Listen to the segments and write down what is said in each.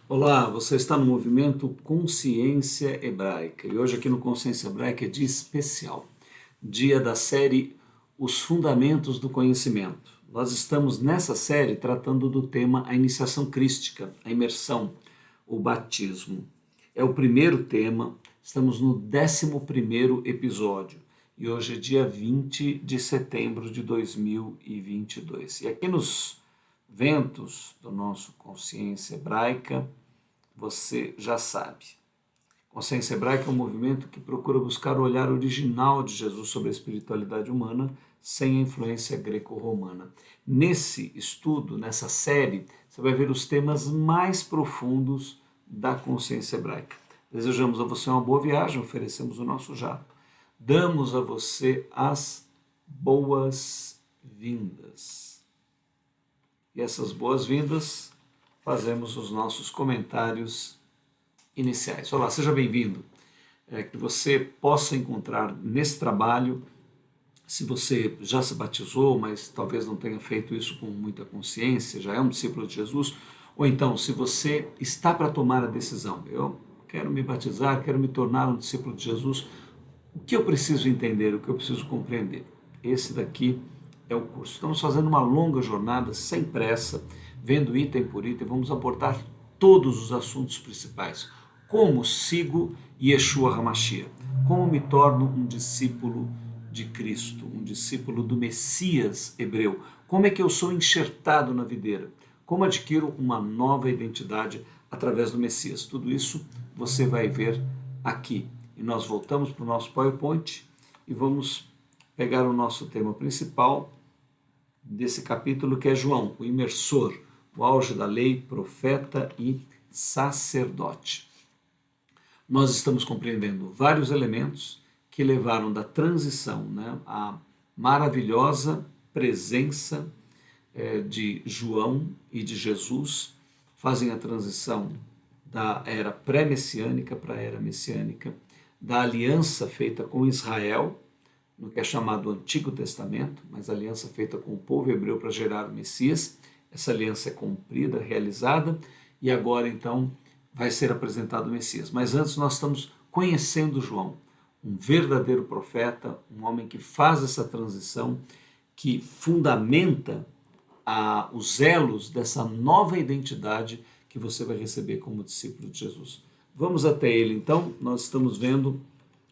Olá, você está no movimento Consciência Hebraica e hoje aqui no Consciência Hebraica é dia especial, dia da série Os Fundamentos do Conhecimento. Nós estamos nessa série tratando do tema a iniciação crística, a imersão, o batismo. É o primeiro tema, estamos no 11º episódio e hoje é dia 20 de setembro de 2022. E aqui nos ventos do nosso Consciência Hebraica, você já sabe. Consciência Hebraica é um movimento que procura buscar o olhar original de Jesus sobre a espiritualidade humana, sem a influência greco-romana. Nesse estudo, nessa série, você vai ver os temas mais profundos da consciência hebraica. Desejamos a você uma boa viagem, oferecemos o nosso jato. Damos a você as boas-vindas. E essas boas-vindas, fazemos os nossos comentários iniciais. Olá, seja bem-vindo. Que você possa encontrar nesse trabalho, se você já se batizou, mas talvez não tenha feito isso com muita consciência, já é um discípulo de Jesus, ou então, se você está para tomar a decisão, eu quero me batizar, quero me tornar um discípulo de Jesus, o que eu preciso entender, o que eu preciso compreender? Esse daqui é o curso. Estamos fazendo uma longa jornada, sem pressa, vendo item por item, vamos abordar todos os assuntos principais. Como sigo Yeshua HaMashiach? Como me torno um discípulo de Cristo, um discípulo do Messias hebreu? Como é que eu sou enxertado na videira? Como adquiro uma nova identidade através do Messias? Tudo isso você vai ver aqui. E nós voltamos para o nosso PowerPoint e vamos pegar o nosso tema principal desse capítulo, que é João, o imersor, o auge da lei, profeta e sacerdote. Nós estamos compreendendo vários elementos que levaram da transição, à maravilhosa presença de João e de Jesus, fazem a transição da era pré-messiânica para a era messiânica, da aliança feita com Israel, no que é chamado Antigo Testamento, mas aliança feita com o povo hebreu para gerar o Messias. Essa aliança é cumprida, realizada, e agora então vai ser apresentado o Messias. Mas antes nós estamos conhecendo João, um verdadeiro profeta, um homem que faz essa transição, que fundamenta os elos dessa nova identidade que você vai receber como discípulo de Jesus. Vamos até ele então, nós estamos vendo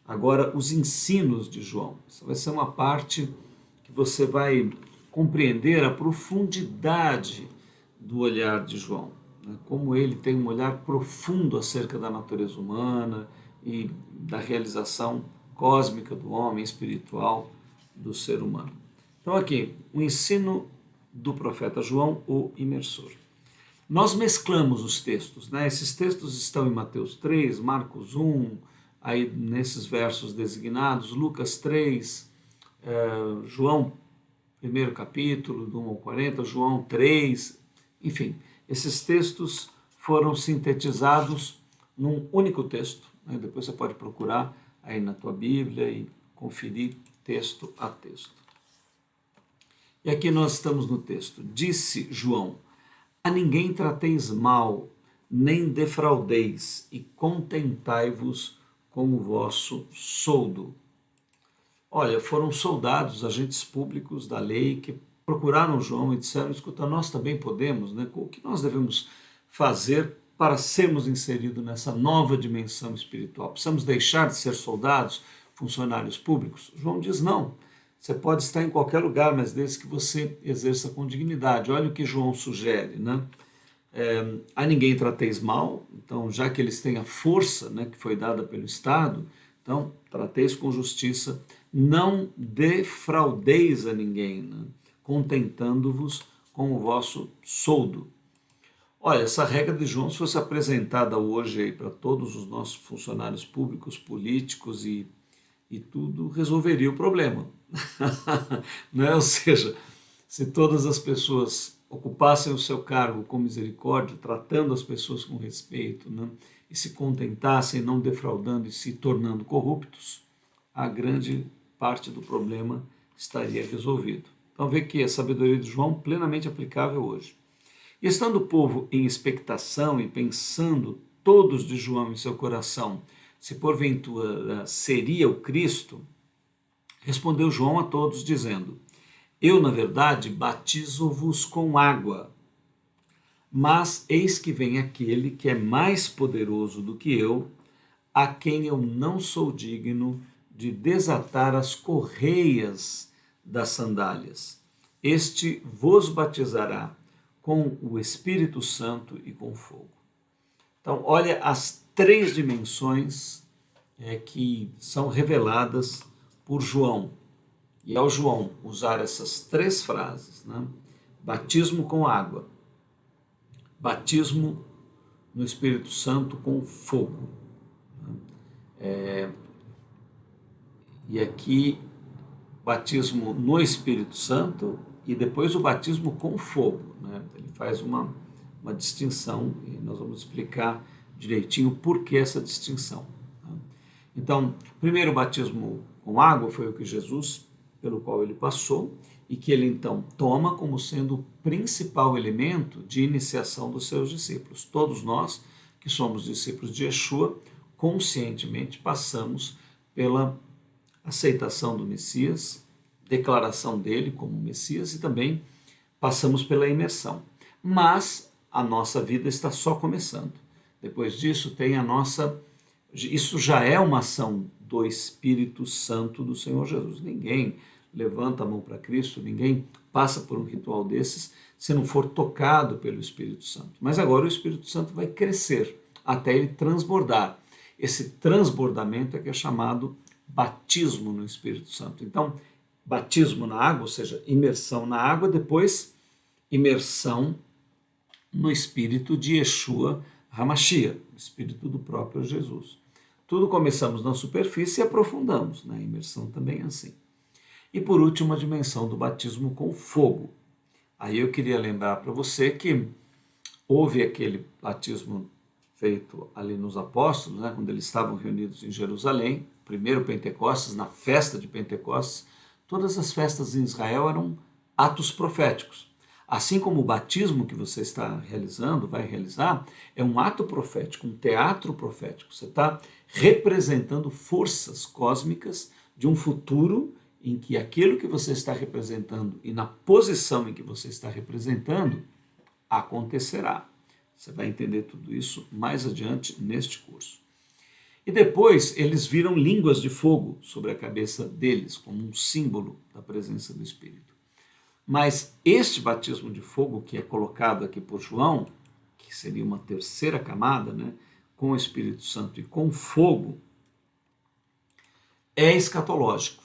agora os ensinos de João. Isso vai ser uma parte que você vai compreender a profundidade do olhar de João, como ele tem um olhar profundo acerca da natureza humana e da realização cósmica do homem, espiritual do ser humano. Então aqui, o ensino do profeta João, o imersor. Nós mesclamos os textos, Esses textos estão em Mateus 3, Marcos 1, aí nesses versos designados, Lucas 3, João, primeiro capítulo, do 1 ao 40, João 3, enfim, esses textos foram sintetizados num único texto, Depois você pode procurar aí na tua Bíblia e conferir texto a texto. E aqui nós estamos no texto. Disse João: a ninguém trateis mal, nem defraudeis, e contentai-vos com o vosso soldo. Olha, foram soldados, agentes públicos da lei, que procuraram João e disseram: escuta, nós também podemos, O que nós devemos fazer para sermos inseridos nessa nova dimensão espiritual? Precisamos deixar de ser soldados, funcionários públicos? João diz: não, você pode estar em qualquer lugar, mas desde que você exerça com dignidade. Olha o que João sugere, a ninguém trateis mal, então já que eles têm a força, que foi dada pelo Estado, então trateis com justiça, não defraudeis a ninguém, contentando-vos com o vosso soldo. Olha, essa regra de João, se fosse apresentada hoje para todos os nossos funcionários públicos, políticos e tudo, resolveria o problema. Ou seja, se todas as pessoas ocupassem o seu cargo com misericórdia, tratando as pessoas com respeito, e se contentassem, não defraudando e se tornando corruptos, a grande parte do problema estaria resolvido. Então vê que a sabedoria de João é plenamente aplicável hoje. E estando o povo em expectação e pensando todos de João em seu coração, se porventura seria o Cristo, respondeu João a todos, dizendo: Eu, na verdade, batizo-vos com água, mas eis que vem aquele que é mais poderoso do que eu, a quem eu não sou digno de desatar as correias das sandálias. Este vos batizará com o Espírito Santo e com fogo. Então, olha as três dimensões que são reveladas por João. E ao João usar essas três frases, né? Batismo com água, batismo no Espírito Santo com fogo. E aqui, batismo no Espírito Santo e depois o batismo com fogo. Né? Ele faz uma distinção e nós vamos explicar direitinho por que essa distinção. Tá? Então, primeiro o batismo com água foi o que Jesus, pelo qual ele passou, e que ele então toma como sendo o principal elemento de iniciação dos seus discípulos. Todos nós que somos discípulos de Yeshua, conscientemente passamos pela aceitação do Messias, declaração dele como Messias e também passamos pela imersão. Mas a nossa vida está só começando. Depois disso tem isso já é uma ação do Espírito Santo do Senhor Jesus. Ninguém levanta a mão para Cristo, ninguém passa por um ritual desses se não for tocado pelo Espírito Santo. Mas agora o Espírito Santo vai crescer até ele transbordar. Esse transbordamento é que é chamado batismo no Espírito Santo. Então, batismo na água, ou seja, imersão na água, depois imersão no Espírito de Yeshua HaMashiach, o Espírito do próprio Jesus. Tudo começamos na superfície e aprofundamos, né? A imersão também é assim. E por último, a dimensão do batismo com fogo. Aí eu queria lembrar para você que houve aquele batismo feito ali nos apóstolos, né, quando eles estavam reunidos em Jerusalém, primeiro Pentecostes, na festa de Pentecostes. Todas as festas em Israel eram atos proféticos. Assim como o batismo que você está realizando, vai realizar, é um ato profético, um teatro profético. Você está representando forças cósmicas de um futuro em que aquilo que você está representando e na posição em que você está representando acontecerá. Você vai entender tudo isso mais adiante neste curso. E depois eles viram línguas de fogo sobre a cabeça deles, como um símbolo da presença do Espírito. Mas este batismo de fogo que é colocado aqui por João, que seria uma terceira camada, né, com o Espírito Santo e com fogo, é escatológico.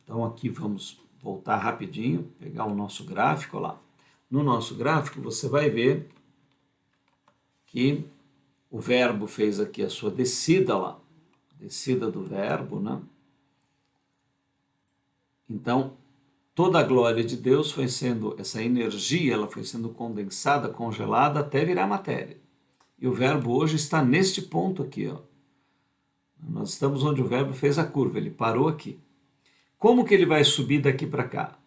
Então aqui vamos voltar rapidinho, pegar o nosso gráfico lá. No nosso gráfico você vai ver que o verbo fez aqui a sua descida lá, descida do verbo, né? Então, toda a glória de Deus foi sendo, essa energia, ela foi sendo condensada, congelada até virar matéria. E o verbo hoje está neste ponto aqui, ó. Nós estamos onde o verbo fez a curva, ele parou aqui. Como que ele vai subir daqui para cá?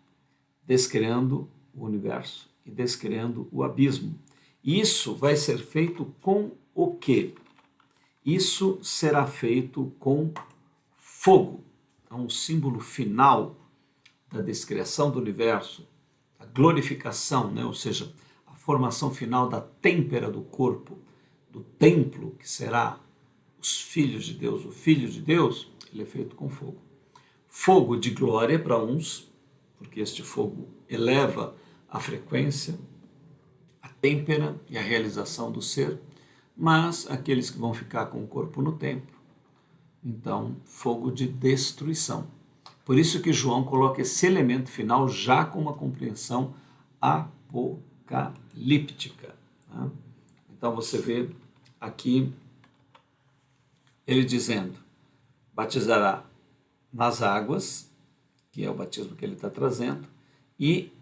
Descriando o universo e descriando o abismo. Isso vai ser feito com o quê? Isso será feito com fogo. Então, o símbolo final da descriação do universo, a glorificação, né? Ou seja, a formação final da têmpera do corpo, do templo, que será os filhos de Deus, o Filho de Deus, ele é feito com fogo. Fogo de glória para uns, porque este fogo eleva a frequência, a têmpera e a realização do ser, mas aqueles que vão ficar com o corpo no tempo, então, fogo de destruição. Por isso que João coloca esse elemento final já com uma compreensão apocalíptica. Tá? Então você vê aqui ele dizendo, batizará nas águas, que é o batismo que ele está trazendo, e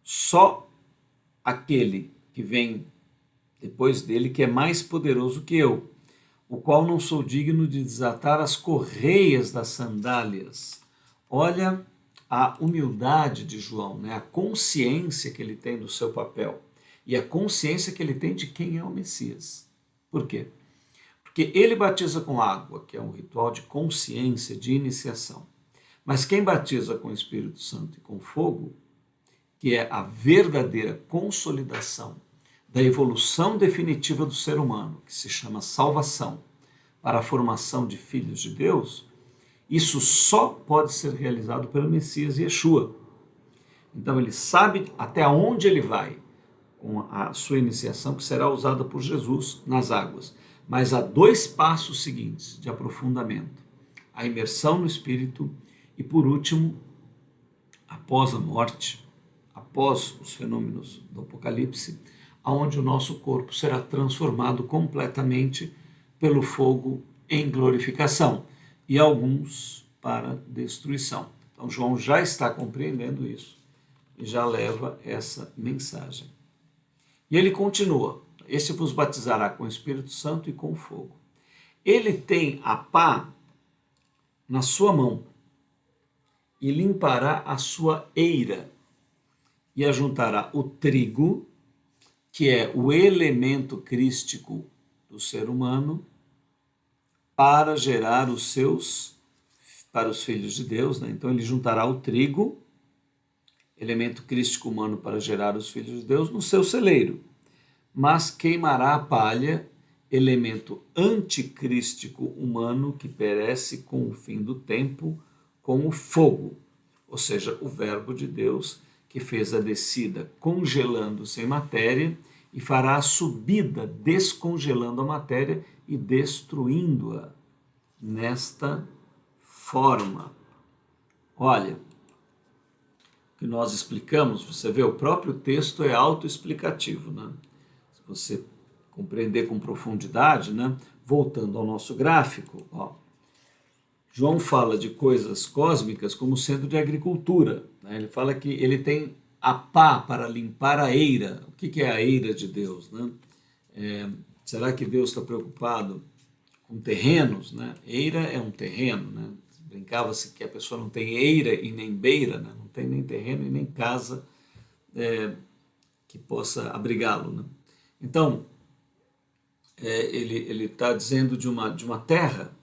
só aquele que vem depois dele, que é mais poderoso que eu, o qual não sou digno de desatar as correias das sandálias. Olha a humildade de João, né? A consciência que ele tem do seu papel. e a consciência que ele tem de quem é o Messias. Por quê? Porque ele batiza com água, que é um ritual de consciência, de iniciação. Mas quem batiza com o Espírito Santo e com fogo, que é a verdadeira consolidação da evolução definitiva do ser humano, que se chama salvação, para a formação de filhos de Deus, isso só pode ser realizado pelo Messias Yeshua. Então ele sabe até onde ele vai com a sua iniciação, que será usada por Jesus nas águas. Mas há 2 passos seguintes de aprofundamento: a imersão no Espírito e, por último, após a morte, após os fenômenos do Apocalipse, onde o nosso corpo será transformado completamente pelo fogo em glorificação, e alguns para destruição. Então João já está compreendendo isso e já leva essa mensagem. E ele continua: este vos batizará com o Espírito Santo e com fogo. Ele tem a pá na sua mão e limpará a sua eira e ajuntará o trigo, que é o elemento crístico do ser humano, para gerar para os filhos de Deus, né? Então ele juntará o trigo, elemento crístico humano para gerar os filhos de Deus, no seu celeiro, mas queimará a palha, elemento anticrístico humano que perece com o fim do tempo, com o fogo, ou seja, o verbo de Deus que fez a descida congelando-se em matéria e fará a subida descongelando a matéria e destruindo-a nesta forma. Olha, o que nós explicamos, você vê, o próprio texto é autoexplicativo, né? Se você compreender com profundidade, né? Voltando ao nosso gráfico, ó, João fala de coisas cósmicas como sendo de agricultura, né? Ele fala que ele tem a pá para limpar a eira. O que é a eira de Deus, né? Será que Deus está preocupado com terrenos, né? Eira é um terreno, né? Brincava-se que a pessoa não tem eira e nem beira, né? Não tem nem terreno e nem casa que possa abrigá-lo, né? Então, ele está dizendo de uma terra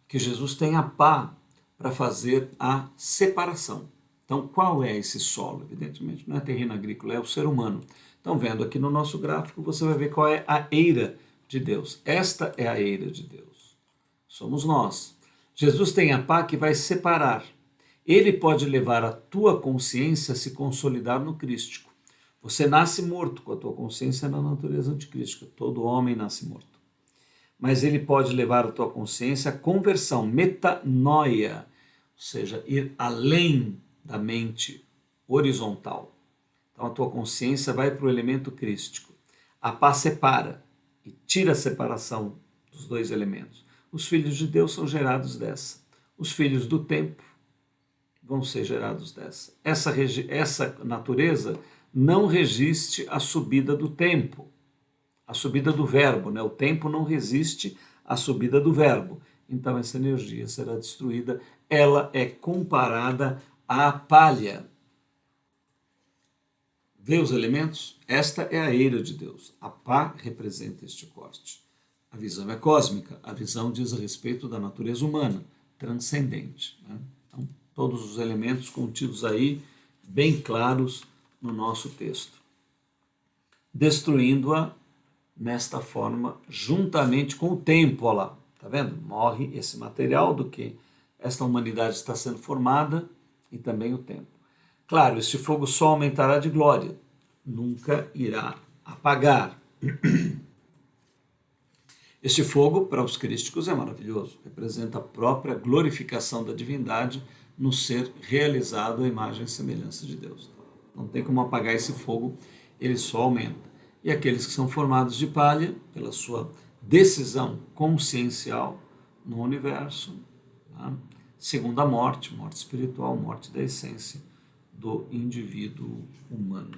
que Jesus tem a pá para fazer a separação. Então, qual é esse solo? Evidentemente, não é terreno agrícola, é o ser humano. Então, vendo aqui no nosso gráfico, você vai ver qual é a eira de Deus. Esta é a eira de Deus. Somos nós. Jesus tem a pá que vai separar. Ele pode levar a tua consciência a se consolidar no crístico. Você nasce morto com a tua consciência na natureza anticrística. Todo homem nasce morto. Mas ele pode levar a tua consciência à conversão, metanoia, ou seja, ir além da mente horizontal. Então a tua consciência vai para o elemento crístico. A pá separa e tira a separação dos 2 elementos. Os filhos de Deus são gerados dessa. Os filhos do tempo vão ser gerados dessa. Essa natureza não resiste à subida do tempo, à subida do verbo, né? O tempo não resiste à subida do verbo. Então essa energia será destruída. Ela é comparada à palha. Vê os elementos? Esta é a eira de Deus. A pá representa este corte. A visão é cósmica. A visão diz a respeito da natureza humana, transcendente, né? Então, todos os elementos contidos aí, bem claros no nosso texto. Destruindo-a nesta forma, juntamente com o tempo, olha lá, tá vendo? Morre esse material do que esta humanidade está sendo formada e também o tempo. Claro, este fogo só aumentará de glória, nunca irá apagar. Este fogo, para os crísticos, é maravilhoso, representa a própria glorificação da divindade no ser realizado à imagem e semelhança de Deus. Não tem como apagar esse fogo, ele só aumenta. E aqueles que são formados de palha, pela sua decisão consciencial no universo, tá? Segundo a morte, morte espiritual, morte da essência do indivíduo humano.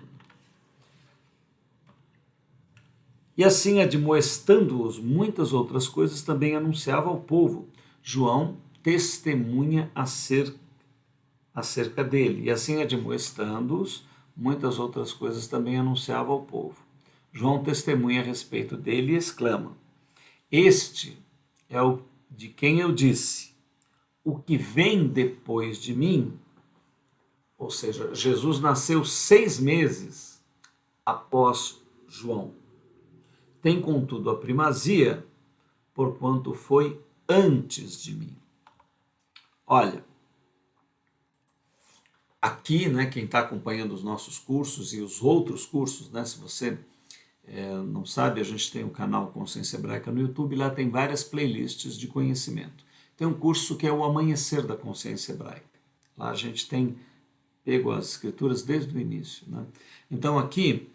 E assim, admoestando-os muitas outras coisas, também anunciava ao povo. João testemunha acerca dele. E assim, admoestando-os, muitas outras coisas também anunciava ao povo. João testemunha a respeito dele e exclama: Este é o de quem eu disse, o que vem depois de mim. Ou seja, Jesus nasceu 6 meses após João. Tem, contudo, a primazia, porquanto foi antes de mim. Olha, aqui, né, quem está acompanhando os nossos cursos e os outros cursos, né, se você não sabe, a gente tem o canal Consciência Hebraica no YouTube, lá tem várias playlists de conhecimento. Tem um curso que é o Amanhecer da Consciência Hebraica. Lá a gente tem pego as escrituras desde o início, né? Então aqui,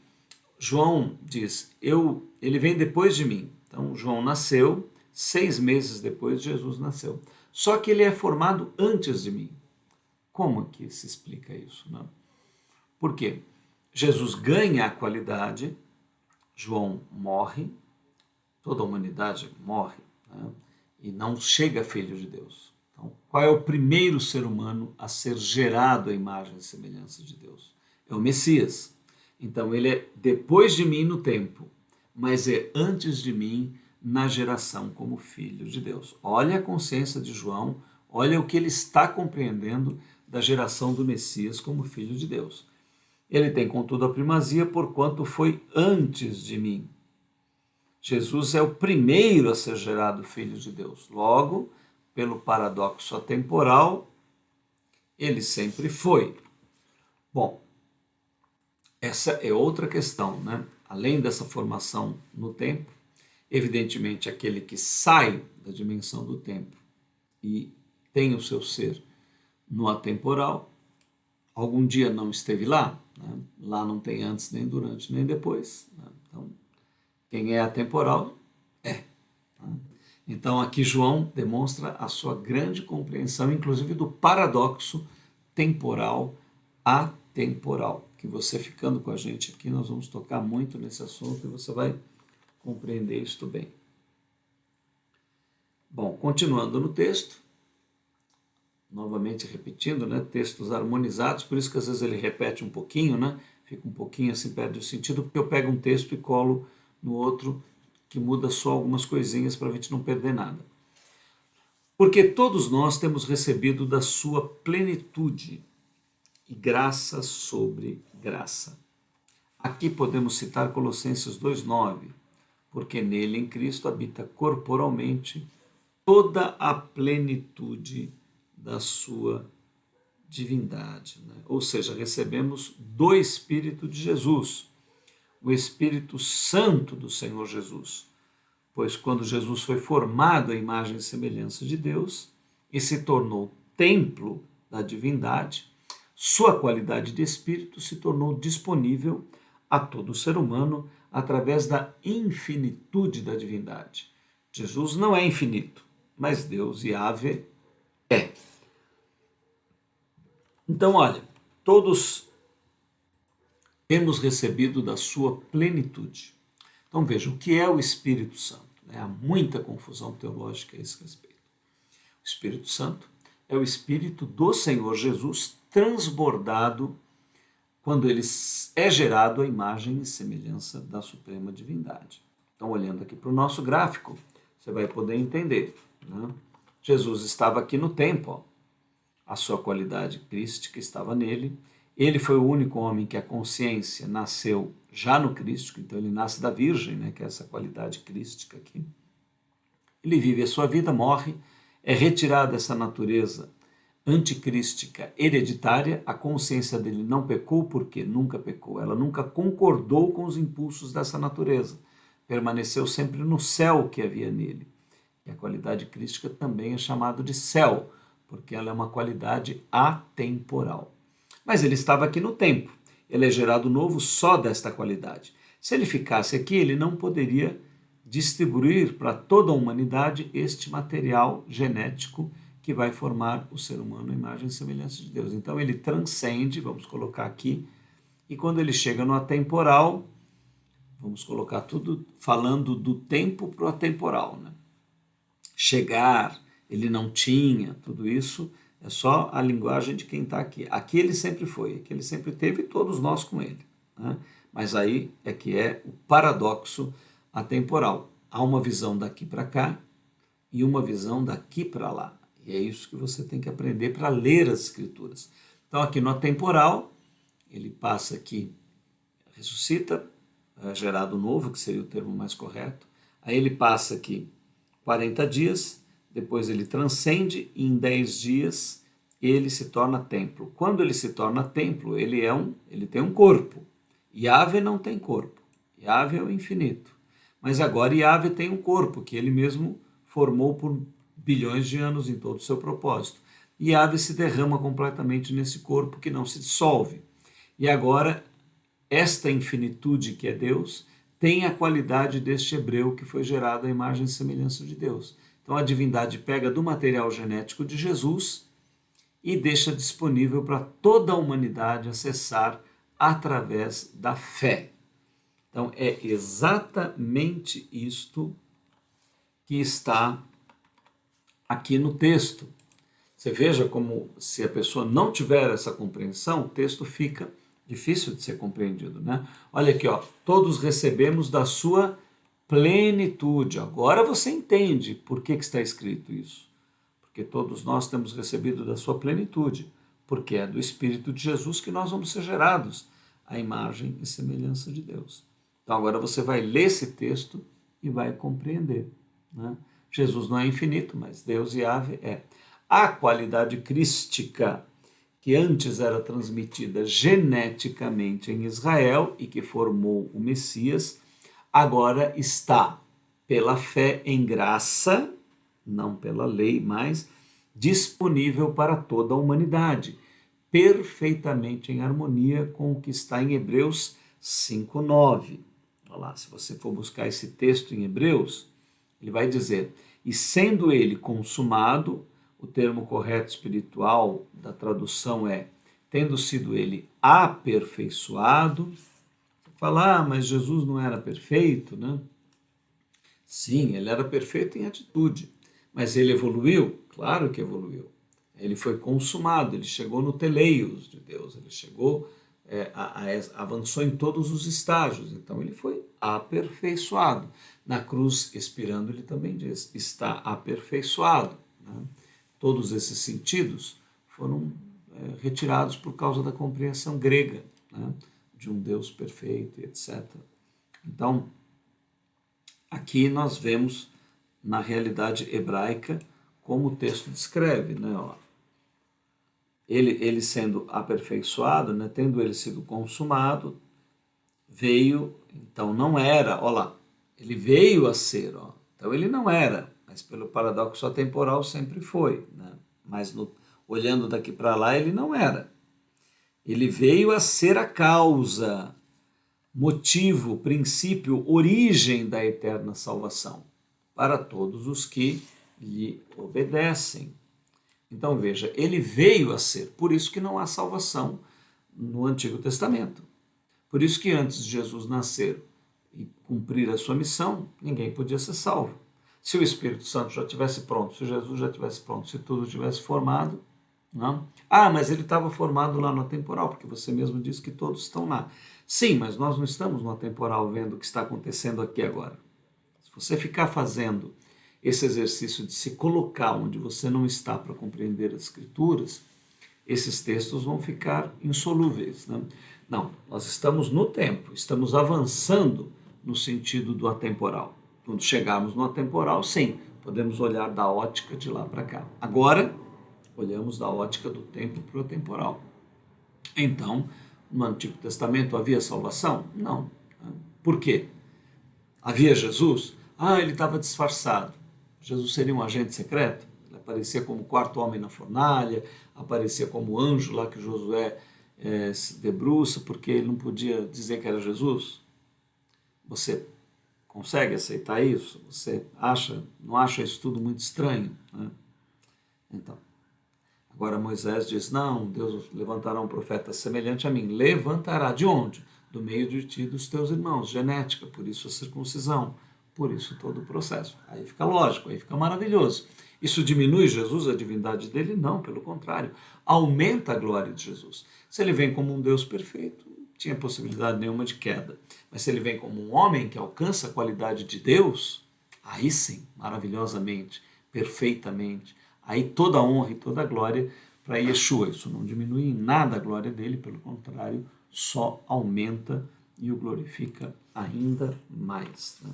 João diz, ele vem depois de mim. Então João nasceu 6 meses depois de Jesus nasceu. Só que ele é formado antes de mim. Como que se explica isso, né? Por quê? Jesus ganha a qualidade, João morre, toda a humanidade morre, né? E não chega filho de Deus. Então, qual é o primeiro ser humano a ser gerado à imagem e semelhança de Deus? É o Messias. Então, ele é depois de mim no tempo, mas é antes de mim na geração como filho de Deus. Olha a consciência de João, olha o que ele está compreendendo da geração do Messias como filho de Deus. Ele tem, contudo, a primazia, porquanto foi antes de mim. Jesus é o primeiro a ser gerado filho de Deus. Logo, pelo paradoxo atemporal, ele sempre foi. Bom, essa é outra questão, né? Além dessa formação no tempo, evidentemente aquele que sai da dimensão do tempo e tem o seu ser no atemporal, algum dia não esteve lá, né? Lá não tem antes, nem durante, nem depois, né? Então, quem é atemporal é. Né? Então, aqui João demonstra a sua grande compreensão, inclusive do paradoxo temporal-atemporal, que você ficando com a gente aqui, nós vamos tocar muito nesse assunto e você vai compreender isto bem. Bom, continuando no texto, novamente repetindo, né, textos harmonizados, por isso que às vezes ele repete um pouquinho, né, fica um pouquinho assim, perde o sentido, porque eu pego um texto e colo no outro, que muda só algumas coisinhas para a gente não perder nada. Porque todos nós temos recebido da sua plenitude e graça sobre graça. Aqui podemos citar Colossenses 2,9, porque nele, em Cristo, habita corporalmente toda a plenitude da sua divindade, né? Ou seja, recebemos do Espírito de Jesus, o Espírito Santo do Senhor Jesus. Pois quando Jesus foi formado à imagem e semelhança de Deus e se tornou templo da divindade, sua qualidade de Espírito se tornou disponível a todo ser humano através da infinitude da divindade. Jesus não é infinito, mas Deus, Yahvé, é. Então, olha, todos temos recebido da sua plenitude. Então, veja, o que é o Espírito Santo? Há muita confusão teológica a esse respeito. O Espírito Santo é o Espírito do Senhor Jesus transbordado quando ele é gerado à imagem e semelhança da suprema divindade. Então, olhando aqui para o nosso gráfico, você vai poder entender, né? Jesus estava aqui no tempo, ó. A sua qualidade crística estava nele. Ele foi o único homem que a consciência nasceu já no crístico, então ele nasce da Virgem, né, que é essa qualidade crística aqui. Ele vive a sua vida, morre, é retirado dessa natureza anticrística hereditária, a consciência dele não pecou porque nunca pecou, ela nunca concordou com os impulsos dessa natureza, permaneceu sempre no céu que havia nele. E a qualidade crística também é chamada de céu, porque ela é uma qualidade atemporal. Mas ele estava aqui no tempo, ele é gerado novo só desta qualidade. Se ele ficasse aqui, ele não poderia distribuir para toda a humanidade este material genético que vai formar o ser humano à imagem e semelhança de Deus. Então ele transcende, vamos colocar aqui, e quando ele chega no atemporal, vamos colocar tudo falando do tempo para o atemporal, né? Chegar, ele não tinha, tudo isso é só a linguagem de quem está aqui. Aqui ele sempre foi, aqui ele sempre teve, e todos nós com ele, né? Mas aí é que é o paradoxo atemporal. Há uma visão daqui para cá e uma visão daqui para lá. E é isso que você tem que aprender para ler as Escrituras. Então, aqui no atemporal, ele passa aqui, ressuscita, é gerado novo, que seria o termo mais correto. Aí ele passa aqui 40 dias, depois ele transcende e em 10 dias ele se torna templo. Quando ele se torna templo, ele tem um corpo. Yahvé não tem corpo. Yahvé é o infinito. Mas agora Yahvé tem um corpo que ele mesmo formou por bilhões de anos em todo o seu propósito. E Yahvé se derrama completamente nesse corpo que não se dissolve. E agora, esta infinitude que é Deus tem a qualidade deste hebreu que foi gerado à imagem e semelhança de Deus. Então a divindade pega do material genético de Jesus e deixa disponível para toda a humanidade acessar através da fé. Então é exatamente isto que está aqui no texto. Você veja como, se a pessoa não tiver essa compreensão, o texto fica difícil de ser compreendido, né? Olha aqui, ó, todos recebemos da sua plenitude. Agora você entende por que está escrito isso. Porque todos nós temos recebido da sua plenitude, porque é do Espírito de Jesus que nós vamos ser gerados à imagem e semelhança de Deus. Então agora você vai ler esse texto e vai compreender, né? Jesus não é infinito, mas Deus e Yahvé é. A qualidade crística que antes era transmitida geneticamente em Israel e que formou o Messias, agora está, pela fé em graça, não pela lei, mas disponível para toda a humanidade, perfeitamente em harmonia com o que está em Hebreus 5:9. Olha lá, se você for buscar esse texto em Hebreus, ele vai dizer, e sendo ele consumado, o termo correto espiritual da tradução é, tendo sido ele aperfeiçoado. Você fala, mas Jesus não era perfeito, né? Sim, ele era perfeito em atitude, mas ele evoluiu? Claro que evoluiu. Ele foi consumado, ele chegou no teleios de Deus, ele chegou, avançou em todos os estágios, então ele foi aperfeiçoado. Na cruz, expirando, ele também diz, está aperfeiçoado, né? Todos esses sentidos foram retirados por causa da compreensão grega, né, de um Deus perfeito, etc. Então, aqui nós vemos, na realidade hebraica, como o texto descreve, né? Ó, ele sendo aperfeiçoado, né, tendo ele sido consumado, veio, então não era, olha lá, ele veio a ser, ó, então ele não era, mas pelo paradoxo atemporal sempre foi, né? Mas olhando daqui para lá ele não era. Ele veio a ser a causa, motivo, princípio, origem da eterna salvação para todos os que lhe obedecem. Então veja, ele veio a ser, por isso que não há salvação no Antigo Testamento. Por isso que antes de Jesus nascer e cumprir a sua missão, ninguém podia ser salvo. Se o Espírito Santo já estivesse pronto, se Jesus já estivesse pronto, se tudo tivesse formado, não? Ah, mas ele estava formado lá no atemporal, porque você mesmo disse que todos estão lá. Sim, mas nós não estamos no atemporal vendo o que está acontecendo aqui agora. Se você ficar fazendo esse exercício de se colocar onde você não está para compreender as Escrituras, esses textos vão ficar insolúveis, né? Não, nós estamos no tempo, estamos avançando no sentido do atemporal. Quando chegarmos no atemporal, sim, podemos olhar da ótica de lá para cá. Agora, olhamos da ótica do tempo para o temporal. Então, no Antigo Testamento havia salvação? Não. Por quê? Havia Jesus? Ah, ele estava disfarçado. Jesus seria um agente secreto? Ele aparecia como quarto homem na fornalha, aparecia como anjo lá que Josué se debruça, porque ele não podia dizer que era Jesus? Você consegue aceitar isso? Você não acha isso tudo muito estranho, né? Então, agora Moisés diz, não, Deus levantará um profeta semelhante a mim. Levantará de onde? Do meio de ti e dos teus irmãos, genética, por isso a circuncisão, por isso todo o processo. Aí fica lógico, aí fica maravilhoso. Isso diminui Jesus, a divindade dele? Não, pelo contrário, aumenta a glória de Jesus. Se ele vem como um Deus perfeito, tinha possibilidade nenhuma de queda. Mas se ele vem como um homem que alcança a qualidade de Deus, aí sim, maravilhosamente, perfeitamente, aí toda a honra e toda a glória para Yeshua. Isso não diminui em nada a glória dele, pelo contrário, só aumenta e o glorifica ainda mais. Né?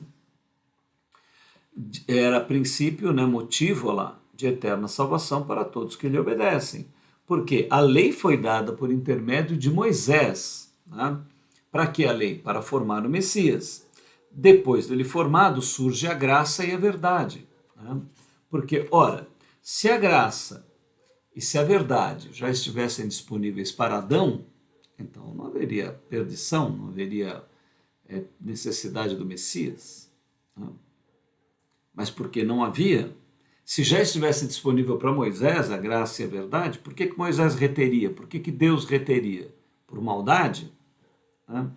Era princípio, né, motivo lá de eterna salvação para todos que lhe obedecem. Porque a lei foi dada por intermédio de Moisés. Né? Para que a lei? Para formar o Messias. Depois dele formado, surge a graça e a verdade. Né? Porque, ora, se a graça e se a verdade já estivessem disponíveis para Adão, então não haveria perdição, não haveria necessidade do Messias. Né? Mas porque não havia, se já estivesse disponível para Moisés a graça e a verdade, por que Moisés reteria? Por que Deus reteria? Por maldade? Né?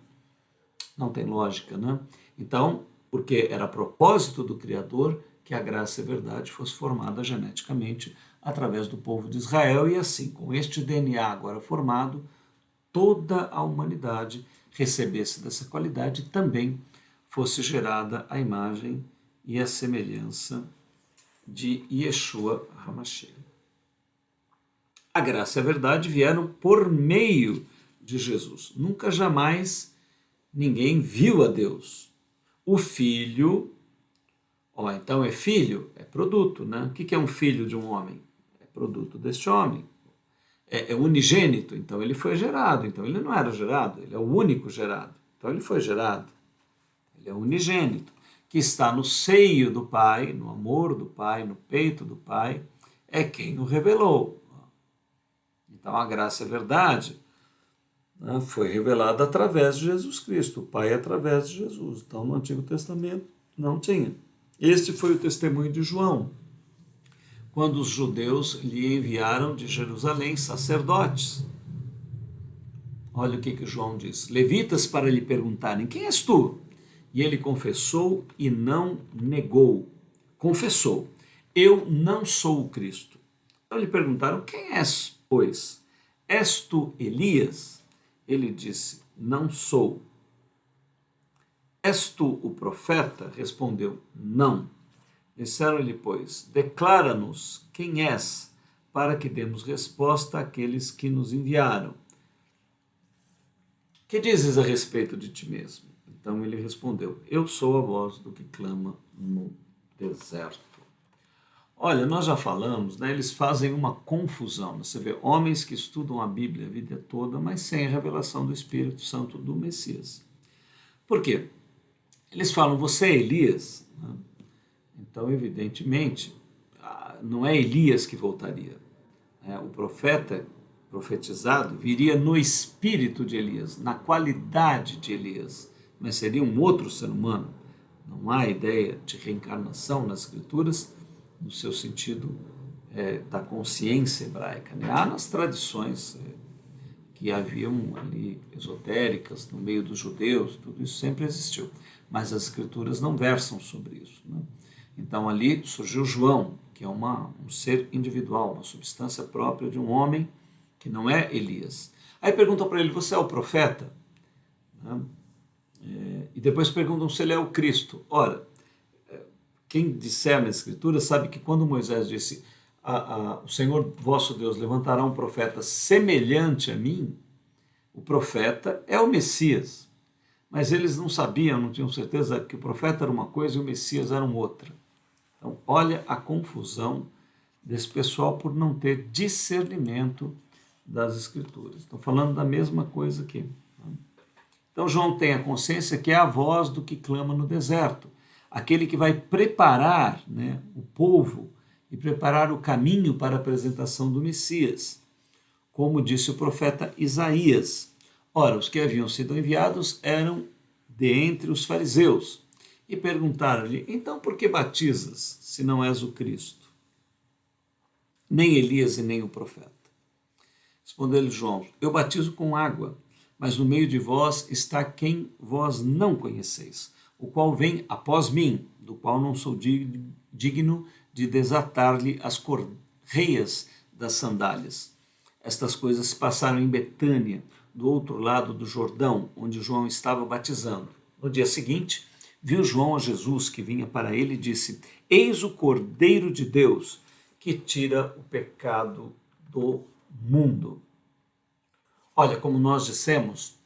Não tem lógica, né? Então, porque era propósito do Criador que a graça e a verdade fosse formada geneticamente através do povo de Israel, e assim, com este DNA agora formado, toda a humanidade recebesse dessa qualidade e também fosse gerada a imagem e a semelhança de Yeshua HaMashiach. A graça e a verdade vieram por meio de Jesus. Nunca jamais ninguém viu a Deus. O Filho, então é filho, é produto, né? O que é um filho de um homem? É produto deste homem. É unigênito, então ele foi gerado. Então ele não era gerado, ele é o único gerado. Então ele foi gerado. Ele é unigênito, que está no seio do Pai, no amor do Pai, no peito do Pai, é quem o revelou. Então a graça e a verdade, né, foi revelada através de Jesus Cristo, o Pai através de Jesus. Então no Antigo Testamento não tinha. Este foi o testemunho de João, quando os judeus lhe enviaram de Jerusalém sacerdotes. Olha o que João diz. Levitas para lhe perguntarem, quem és tu? E ele confessou e não negou. Confessou, eu não sou o Cristo. Então lhe perguntaram, quem és, pois? És tu Elias? Ele disse, não sou. És tu o profeta? Respondeu, não. Disseram-lhe, pois, declara-nos quem és, para que demos resposta àqueles que nos enviaram. Que dizes a respeito de ti mesmo? Então ele respondeu, eu sou a voz do que clama no deserto. Olha, nós já falamos, né, eles fazem uma confusão. Né? Você vê homens que estudam a Bíblia a vida toda, mas sem a revelação do Espírito Santo do Messias. Por quê? Eles falam, você é Elias? Né? Então, evidentemente, não é Elias que voltaria. O profeta profetizado viria no espírito de Elias, na qualidade de Elias, mas seria um outro ser humano. Não há ideia de reencarnação nas Escrituras, no seu sentido da consciência hebraica. Né? Há nas tradições que haviam ali esotéricas no meio dos judeus, tudo isso sempre existiu, mas as Escrituras não versam sobre isso. Né? Então ali surgiu João, que é um ser individual, uma substância própria de um homem que não é Elias. Aí perguntam para ele, você é o profeta? Né? E depois perguntam se ele é o Cristo. Ora, quem discerne a Escritura sabe que quando Moisés disse, o Senhor vosso Deus levantará um profeta semelhante a mim, o profeta é o Messias. Mas eles não sabiam, não tinham certeza que o profeta era uma coisa e o Messias era outra. Então, olha a confusão desse pessoal por não ter discernimento das Escrituras. Estou falando da mesma coisa aqui. Então, João tem a consciência que é a voz do que clama no deserto, aquele que vai preparar, né, o povo e preparar o caminho para a apresentação do Messias, como disse o profeta Isaías. Ora, os que haviam sido enviados eram de entre os fariseus e perguntaram-lhe, então por que batizas, se não és o Cristo? Nem Elias e nem o profeta. Respondeu-lhe João, eu batizo com água, mas no meio de vós está quem vós não conheceis, o qual vem após mim, do qual não sou digno de desatar-lhe as correias das sandálias. Estas coisas se passaram em Betânia, do outro lado do Jordão, onde João estava batizando. No dia seguinte, viu João a Jesus que vinha para ele e disse: Eis o Cordeiro de Deus que tira o pecado do mundo. Olha, como nós dissemos,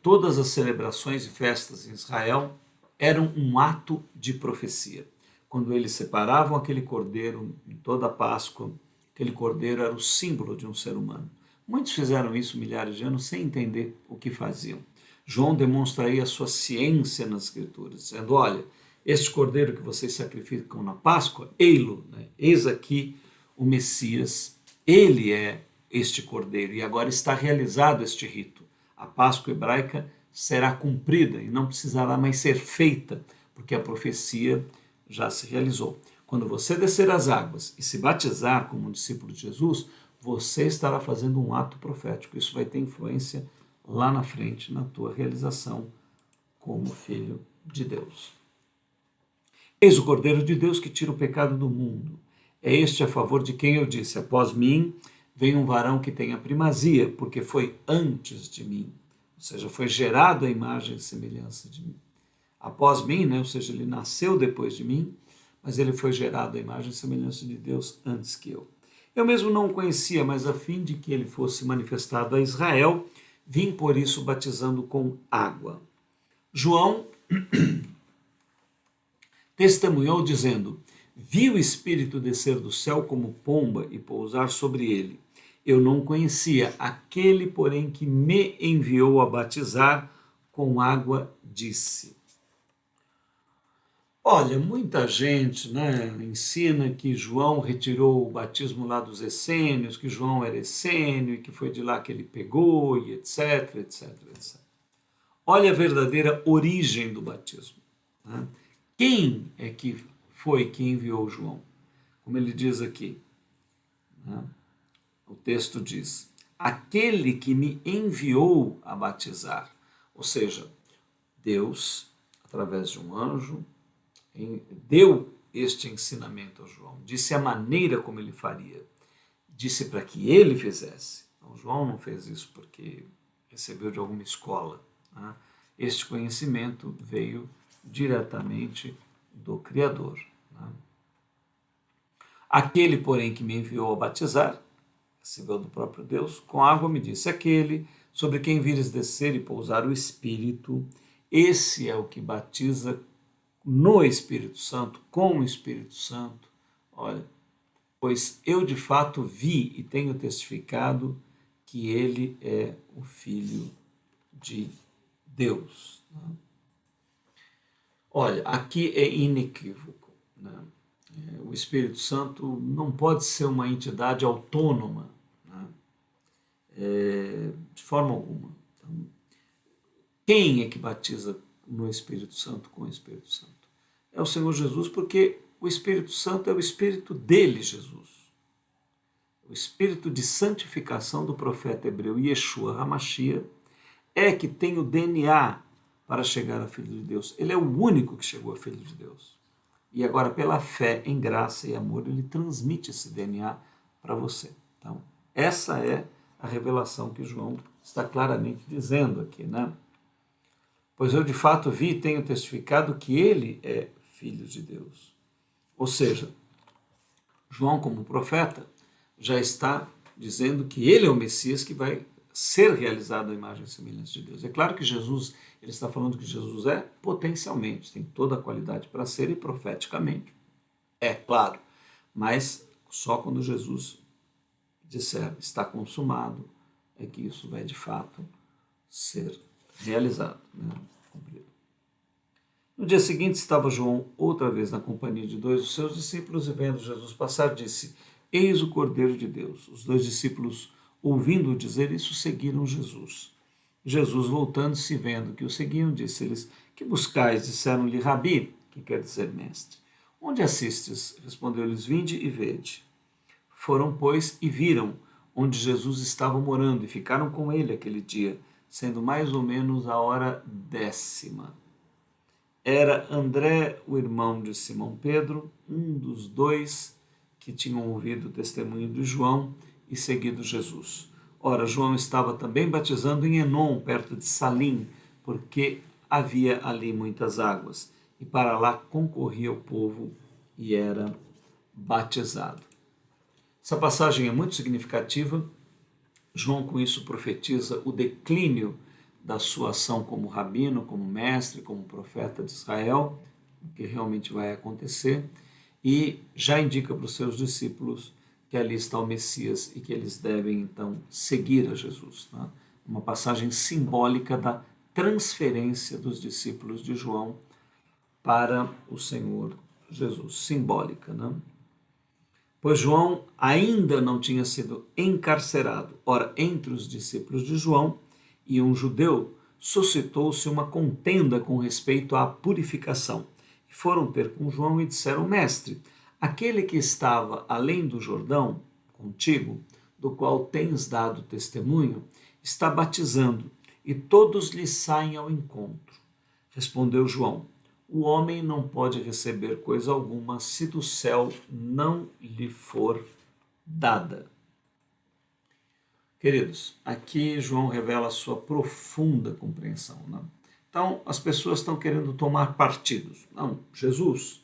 todas as celebrações e festas em Israel eram um ato de profecia. Quando eles separavam aquele cordeiro em toda a Páscoa, aquele cordeiro era o símbolo de um ser humano. Muitos fizeram isso milhares de anos sem entender o que faziam. João demonstra aí a sua ciência nas Escrituras, dizendo: olha, este cordeiro que vocês sacrificam na Páscoa, ei-lo, né? Eis aqui o Messias, ele é este cordeiro, e agora está realizado este rito. A Páscoa hebraica será cumprida e não precisará mais ser feita, porque a profecia já se realizou. Quando você descer as águas e se batizar como um discípulo de Jesus, você estará fazendo um ato profético. Isso vai ter influência lá na frente, na tua realização como filho de Deus. Eis o Cordeiro de Deus que tira o pecado do mundo. É este a favor de quem eu disse: após mim vem um varão que tem a primazia, porque foi antes de mim. Ou seja, foi gerado à imagem e semelhança de mim. Após mim, né? Ou seja, ele nasceu depois de mim, mas ele foi gerado à imagem e semelhança de Deus antes que eu. Eu mesmo não o conhecia, mas a fim de que ele fosse manifestado a Israel, vim por isso batizando com água. João testemunhou dizendo: vi o Espírito descer do céu como pomba e pousar sobre ele. Eu não conhecia, aquele, porém, que me enviou a batizar com água, disse. Olha, muita gente, né, ensina que João retirou o batismo lá dos essênios, que João era essênio e que foi de lá que ele pegou, e etc, etc, etc. Olha a verdadeira origem do batismo. Né? Quem é que foi que enviou João? Como ele diz aqui, né? O texto diz: aquele que me enviou a batizar. Ou seja, Deus, através de um anjo, deu este ensinamento a João, disse a maneira como ele faria, disse para que ele fizesse. Então, João não fez isso porque recebeu de alguma escola. Né? Este conhecimento veio diretamente do Criador. Né? Aquele, porém, que me enviou a batizar, recebeu do próprio Deus, com água me disse: aquele sobre quem vires descer e pousar o Espírito, esse é o que batiza no Espírito Santo, com o Espírito Santo. Olha, pois eu de fato vi e tenho testificado que ele é o Filho de Deus. Né? Olha, aqui é inequívoco. Né? O Espírito Santo não pode ser uma entidade autônoma, né? De forma alguma. Então, quem é que batiza no Espírito Santo, com o Espírito Santo? É o Senhor Jesus, porque o Espírito Santo é o Espírito dele, Jesus. O Espírito de santificação do profeta hebreu Yeshua HaMashiach é que tem o DNA para chegar a Filho de Deus. Ele é o único que chegou a Filho de Deus. E agora, pela fé em graça e amor, ele transmite esse DNA para você. Então, essa é a revelação que João está claramente dizendo aqui, né? Pois eu de fato vi e tenho testificado que ele é Filho de Deus. Ou seja, João, como profeta, já está dizendo que ele é o Messias que vai ser realizado à imagem e semelhança de Deus. É claro que Jesus, ele está falando que Jesus é potencialmente, tem toda a qualidade para ser, e profeticamente. É claro, mas só quando Jesus disser está consumado é que isso vai de fato ser realizado, né? Cumprido. No dia seguinte estava João outra vez na companhia de dois dos seus discípulos e vendo Jesus passar disse: eis o Cordeiro de Deus. Os dois discípulos, ouvindo-o dizer isso, seguiram Jesus. Jesus, voltando-se e vendo que o seguiam, disse-lhes: que buscais? Disseram-lhe: Rabi, que quer dizer mestre. Onde assistes? Respondeu-lhes: vinde e vede. Foram, pois, e viram onde Jesus estava morando e ficaram com ele aquele dia, sendo mais ou menos a hora 10ª. Era André, o irmão de Simão Pedro, um dos dois que tinham ouvido o testemunho de João e seguido Jesus. Ora, João estava também batizando em Enom, perto de Salim, porque havia ali muitas águas. E para lá concorria o povo e era batizado. Essa passagem é muito significativa. João, com isso, profetiza o declínio da sua ação como rabino, como mestre, como profeta de Israel, o que realmente vai acontecer, e já indica para os seus discípulos que ali está o Messias e que eles devem, então, seguir a Jesus. Tá? Uma passagem simbólica da transferência dos discípulos de João para o Senhor Jesus. Simbólica, né? Pois João ainda não tinha sido encarcerado. Ora, entre os discípulos de João e um judeu, suscitou-se uma contenda com respeito à purificação. E foram ter com João e disseram: Mestre, aquele que estava além do Jordão, contigo, do qual tens dado testemunho, está batizando, e todos lhe saem ao encontro. Respondeu João: o homem não pode receber coisa alguma se do céu não lhe for dada. Queridos, aqui João revela a sua profunda compreensão. Né? Então, as pessoas estão querendo tomar partidos. Não, Jesus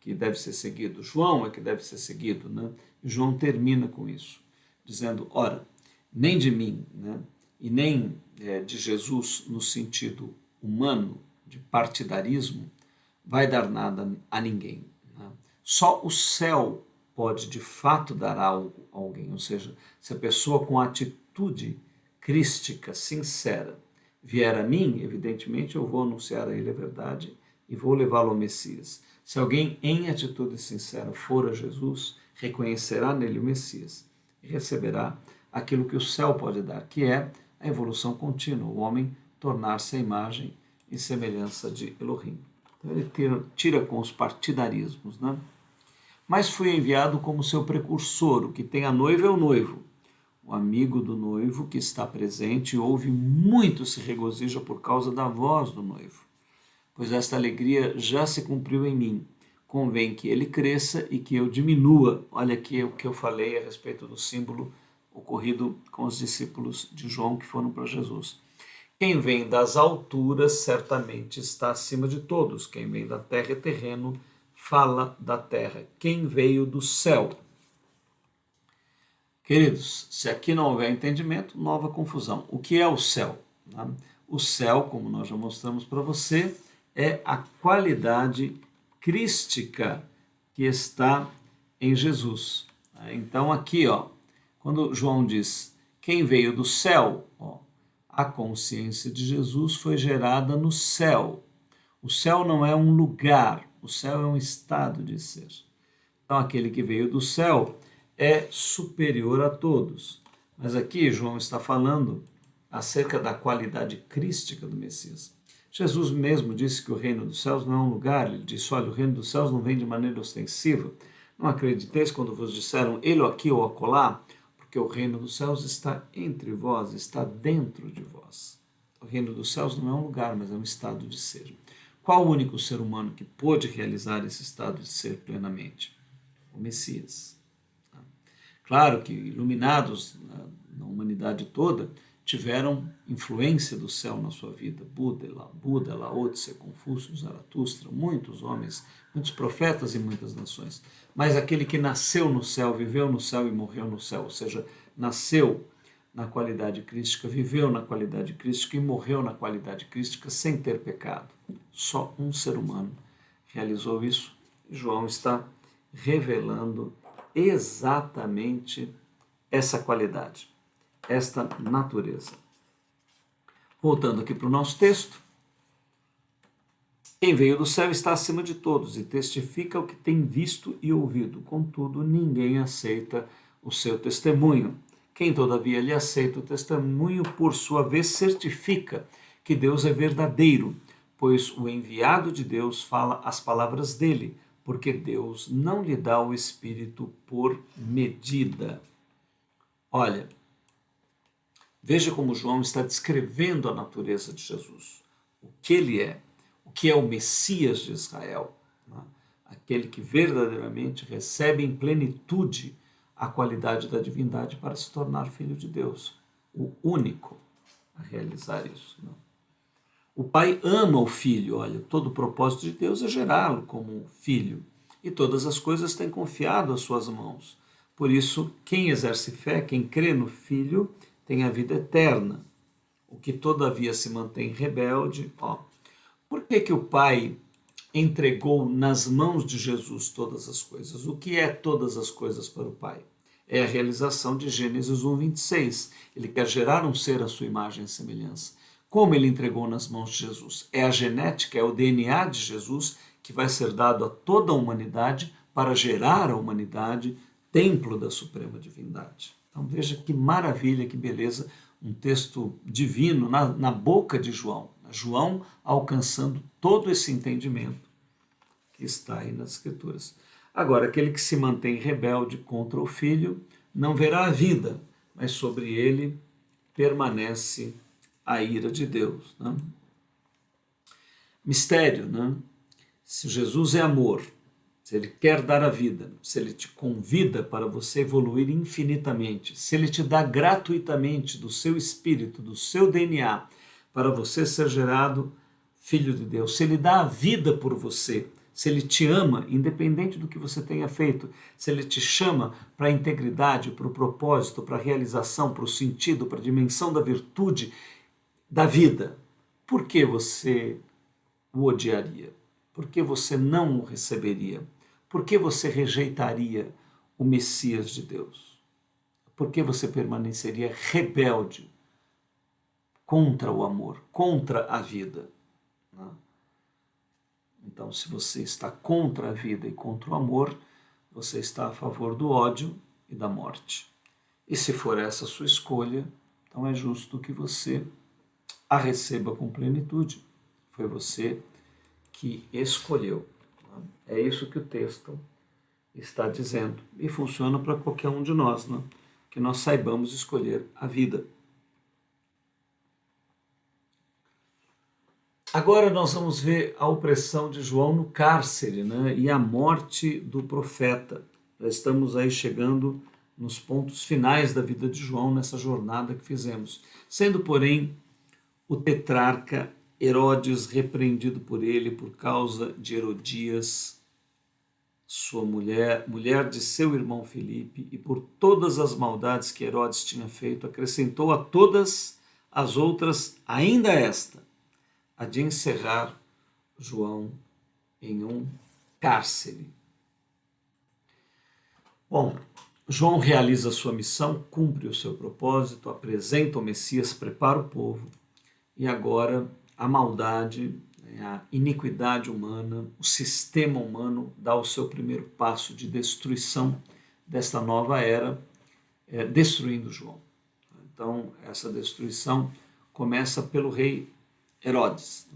que deve ser seguido, João é que deve ser seguido. Né? E João termina com isso, dizendo: ora, nem de mim, né? E nem de Jesus no sentido humano, de partidarismo, vai dar nada a ninguém. Né? Só o céu pode de fato dar algo a alguém, ou seja, se a pessoa com atitude crística, sincera, vier a mim, evidentemente eu vou anunciar a ele a verdade e vou levá-lo ao Messias. Se alguém em atitude sincera for a Jesus, reconhecerá nele o Messias e receberá aquilo que o céu pode dar, que é a evolução contínua, o homem tornar-se a imagem e semelhança de Elohim. Então ele tira com os partidarismos, né? Mas fui enviado como seu precursor, o que tem a noiva é o noivo. O amigo do noivo que está presente ouve muito se regozija por causa da voz do noivo, pois esta alegria já se cumpriu em mim. Convém que ele cresça e que eu diminua. Olha aqui o que eu falei a respeito do símbolo ocorrido com os discípulos de João que foram para Jesus. Quem vem das alturas certamente está acima de todos. Quem vem da terra é terreno, fala da terra. Quem veio do céu. Queridos, se aqui não houver entendimento, nova confusão. O que é o céu? O céu, como nós já mostramos para você, é a qualidade crística que está em Jesus. Então aqui, quando João diz quem veio do céu, a consciência de Jesus foi gerada no céu. O céu não é um lugar, o céu é um estado de ser. Então aquele que veio do céu é superior a todos. Mas aqui João está falando acerca da qualidade crística do Messias. Jesus mesmo disse que o reino dos céus não é um lugar. Ele disse: olha, o reino dos céus não vem de maneira ostensiva. Não acrediteis quando vos disseram ele aqui ou acolá, porque o reino dos céus está entre vós, está dentro de vós. O reino dos céus não é um lugar, mas é um estado de ser. Qual o único ser humano que pôde realizar esse estado de ser plenamente? O Messias. Claro que iluminados na humanidade toda tiveram influência do céu na sua vida. Buda, Lao Tse, Confúcio, Zaratustra, muitos homens, muitos profetas e muitas nações. Mas aquele que nasceu no céu, viveu no céu e morreu no céu, ou seja, nasceu na qualidade crística, viveu na qualidade crística e morreu na qualidade crística sem ter pecado. Só um ser humano realizou isso. João está revelando exatamente essa qualidade, esta natureza. Voltando aqui para o nosso texto. Quem veio do céu está acima de todos e testifica o que tem visto e ouvido. Contudo, ninguém aceita o seu testemunho. Quem, todavia, lhe aceita o testemunho, por sua vez, certifica que Deus é verdadeiro, pois o enviado de Deus fala as palavras dele, porque Deus não lhe dá o Espírito por medida. Olha, veja como João está descrevendo a natureza de Jesus, o que ele é, o que é o Messias de Israel, né? Aquele que verdadeiramente recebe em plenitude a qualidade da divindade para se tornar filho de Deus, o único a realizar isso. Não? O pai ama o filho, olha, todo o propósito de Deus é gerá-lo como filho, e todas as coisas têm confiado às suas mãos. Por isso, quem exerce fé, quem crê no filho, tem a vida eterna. O que todavia se mantém rebelde, por que o pai entregou nas mãos de Jesus todas as coisas? O que é todas as coisas para o pai? É a realização de Gênesis 1:26. Ele quer gerar um ser à sua imagem e semelhança. Como ele entregou nas mãos de Jesus? É a genética, é o DNA de Jesus que vai ser dado a toda a humanidade para gerar a humanidade, templo da suprema divindade. Então veja que maravilha, que beleza, um texto divino na boca de João. João alcançando todo esse entendimento que está aí nas Escrituras. Agora, aquele que se mantém rebelde contra o Filho não verá a vida, mas sobre ele permanece a ira de Deus. Né? Mistério, né? Se Jesus é amor, se ele quer dar a vida, se ele te convida para você evoluir infinitamente, se ele te dá gratuitamente do seu espírito, do seu DNA, para você ser gerado filho de Deus, se ele dá a vida por você, se ele te ama, independente do que você tenha feito, se ele te chama para a integridade, para o propósito, para a realização, para o sentido, para a dimensão da virtude da vida, por que você o odiaria? Por que você não o receberia? Por que você rejeitaria o Messias de Deus? Por que você permaneceria rebelde contra o amor, contra a vida? Então, se você está contra a vida e contra o amor, você está a favor do ódio e da morte. E se for essa a sua escolha, então é justo que você a receba com plenitude. Foi você que escolheu. É isso que o texto está dizendo. E funciona para qualquer um de nós, né? Que nós saibamos escolher a vida. Agora nós vamos ver a opressão de João no cárcere, né? E a morte do profeta. Já estamos aí chegando nos pontos finais da vida de João nessa jornada que fizemos. Sendo, porém, o tetrarca Herodes repreendido por ele por causa de Herodias, sua mulher de seu irmão Filipe, e por todas as maldades que Herodes tinha feito, acrescentou a todas as outras ainda esta, a de encerrar João em um cárcere. Bom, João realiza a sua missão, cumpre o seu propósito, apresenta o Messias, prepara o povo, e agora a maldade, a iniquidade humana, o sistema humano dá o seu primeiro passo de destruição desta nova era, destruindo João. Então, essa destruição começa pelo rei Herodes.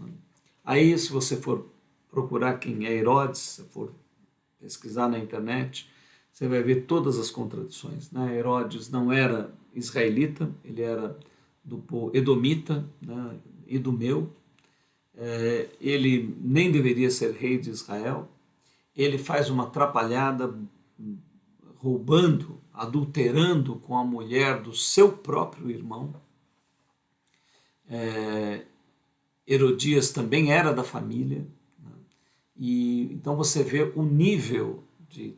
Aí, se você for procurar quem é Herodes, se for pesquisar na internet, você vai ver todas as contradições. Né? Herodes não era israelita, ele era do povo edomita, né? Idumeu. Ele nem deveria ser rei de Israel. Ele faz uma atrapalhada, roubando, adulterando com a mulher do seu próprio irmão. Herodias também era da família, né? E então você vê o nível de